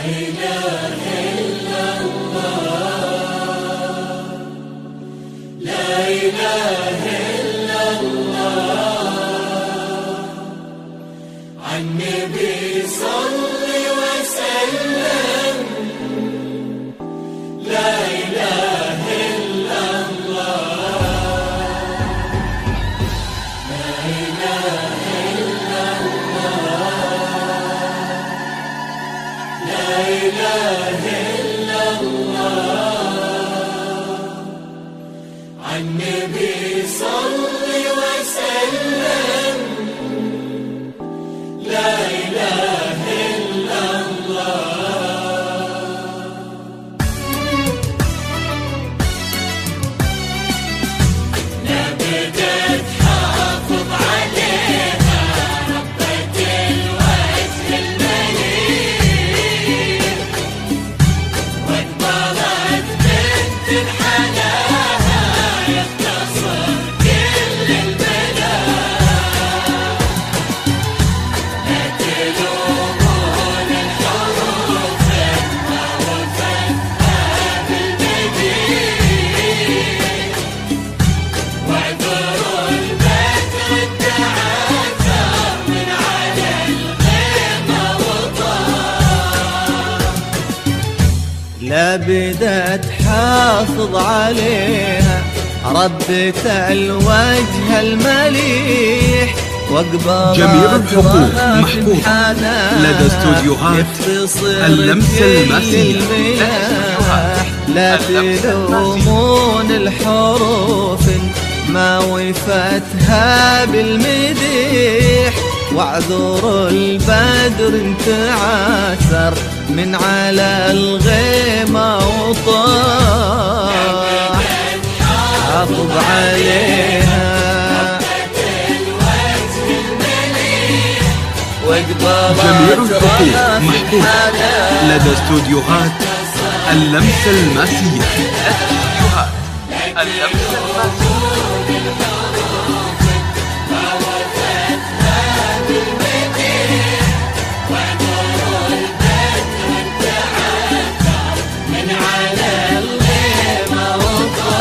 إله إلا الله، لا إله إلا الله. عالنبي صل وسلم، لا إله إلا الله، لا إله إلا الله، لا إله إلا الله. عالنبي صل وسلم، لا إله إلا الله. نبدأ تحافظ عليها ربة الوجه المليح، واقبلت بنت حلاها يختصر كل البلاء. لا تلومون الحروف ما وفتها بالمديح، واعذروا البدر التعثر من على الخيمة وطار. لا بدأت حافظ عليها ربة الوجه المليح، جميع الحقوق محفوظة لدى استوديوهات اللمس المسيح. لا تلومون الحروف ما وفتها بالمديح، واعذروا البدر تعاثر من على الغيمة وطاح. حافظ عليها جميع الحقوق محفوظة لدى استوديوهات اللمس المسيح. اللمس من على الغيمة وطاح.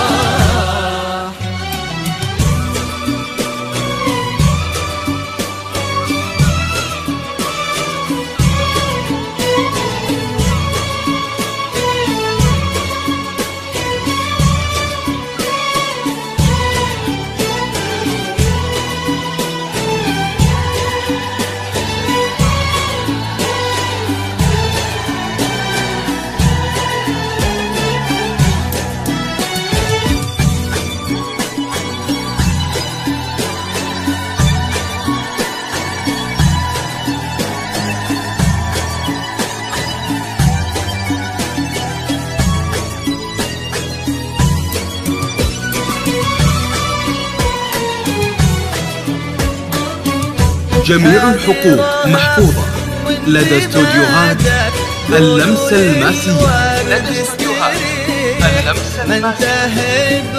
جميع الحقوق محفوظة لدى استوديوهات اللمس المسيح. من تهب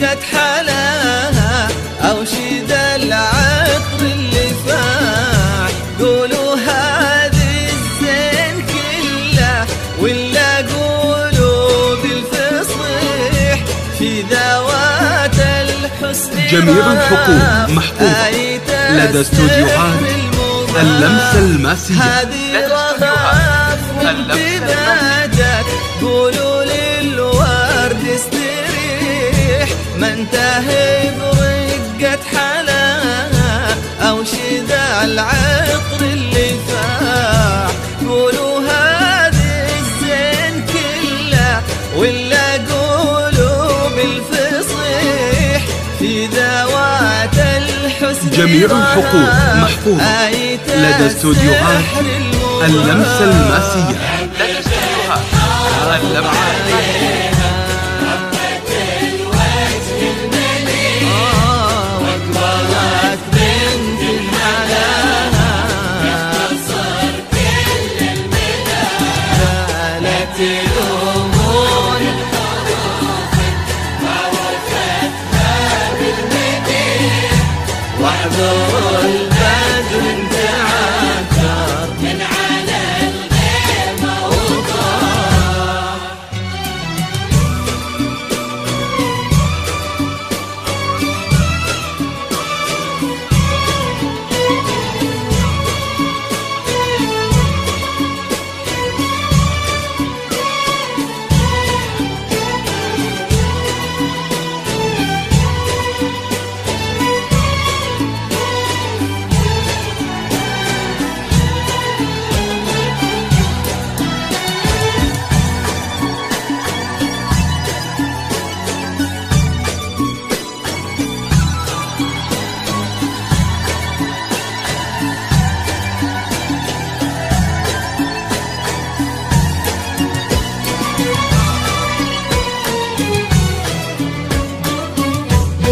رقة حلاها أو شد العطر اللي فاح، قولوا هذه الزين كله ولا قولوا بالفصيح في ذوات الحسن. جميع الحقوق محفوظة لدى استوديوهات اللمس المسيح. هذه رغاف وانتباهك قولوا للورد استريح، من تهب رقة حلاها أو شذا العطر اللي فاح، قولوا هذه الزين كله ولا قولوا بالفصيح في ذوات الحسن. جميع الحقوق محفوظة لدى استوديوهات اللمس المسيح. واقبلت بنت حلاها يختصر كل البلاد. لا تلومون الحروف ما وفتها بالمديح، واحذروا البدر تعثر من على الغيمة.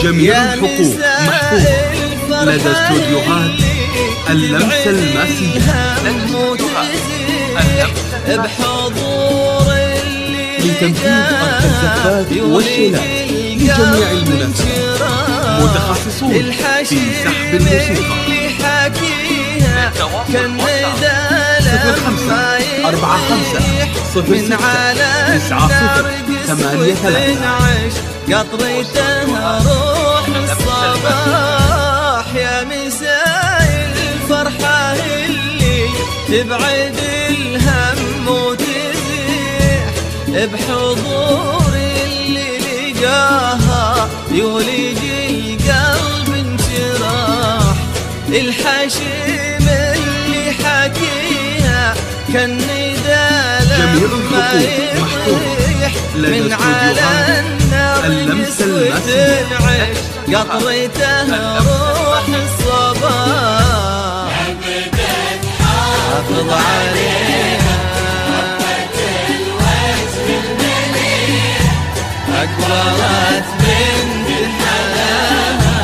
جميع الحقوق محفوظة لدى استوديوهات اللمسة الماسية. بحضور لتنفيذ أرض الزفات والشيلات لجميع المناسبات، متخصصون في سحب الموسيقى. قطرته روح الصباح يا مساء الفرحة اللي تبعد الهم وتزيح، بحضور اللي لقاها يولج القلب انشراح. الحشيم اللي حكيها كان ندى لما يطيح من على النار اللمسة الماسية. قطرته روح الصباح حافظ عليها أكبرت بنت الحلاها.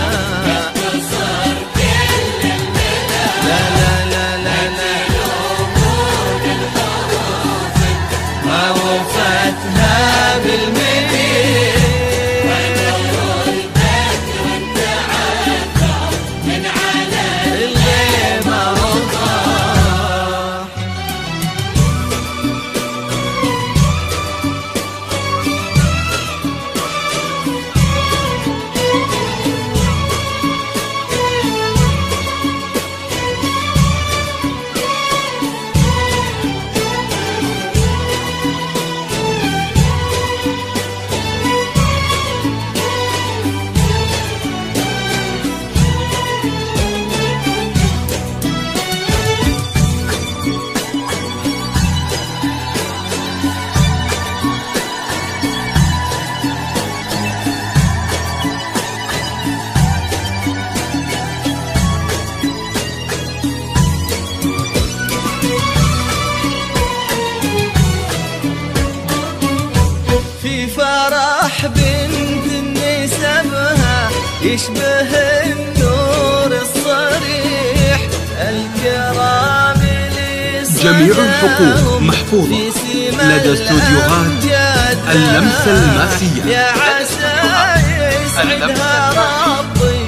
لا لا لا لا لا ما وفتها بالمدين بنت نسبها يشبه النور الصريح. الكرام جميع الحقوق محفوظة لدى استوديوهات اللمسة الماسية. يا عسى يسعدها ربي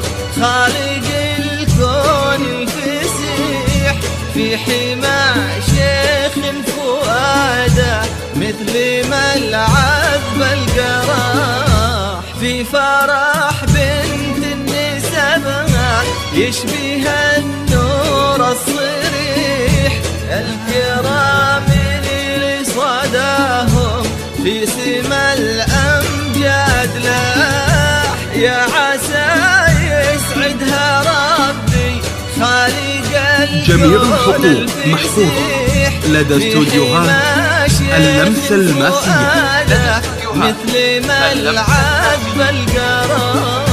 خالق الكون الفسيح، في حمى شيخ فؤاده مثل ملعب القراح. في فرح بنت نسبها يشبه النور الصريح. الكرام اللي صداهم في سما الأمجاد لاح. يا عسى يسعدها ربي خالق جميع الحقوق محفوظة لدى استوديوهات اللمسة الماسية. مثل ملعب القراح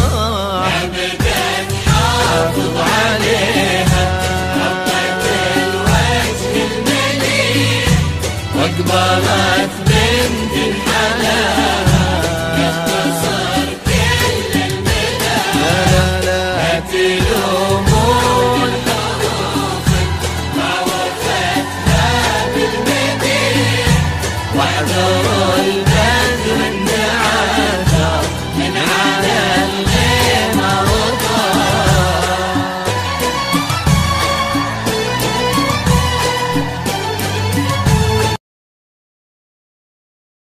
حافظ عليها واقبلت بنت الحلال. لا لا تلومون واحذر